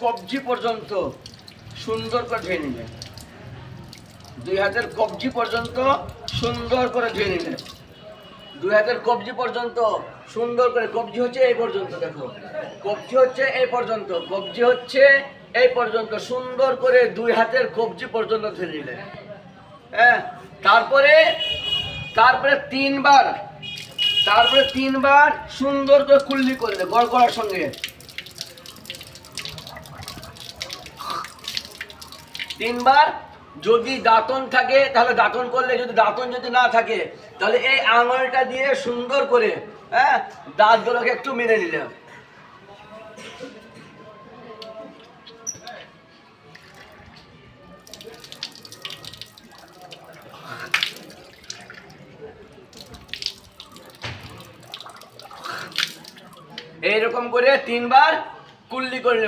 কবজি পর্যন্ত সুন্দর করে ধুয়ে নিলেন। 2 হাতের কবজি পর্যন্ত সুন্দর করে ধুয়ে নিলেন। 2 হাতের কবজি পর্যন্ত সুন্দর করে, কবজি হচ্ছে এই পর্যন্ত, দেখো কবজি হচ্ছে এই পর্যন্ত, কবজি হচ্ছে এই পর্যন্ত, সুন্দর করে 2 হাতের কবজি পর্যন্ত ধুয়ে নিলেন। হ্যাঁ, তারপরে 3বার সুন্দর করে কুল্লি করলে গড়গড়ার সঙ্গে। 3বার যদি দাঁতন থাকে তাহলে দাঁতন করলে, যদি দাঁতন যদি না থাকে তাহলে এই আঙুলটা দিয়ে সুন্দর করে, হ্যাঁ, দাঁতগুলোকে একটু মেরে নিলে। এইরকম করে 3বার কুল্লি করলে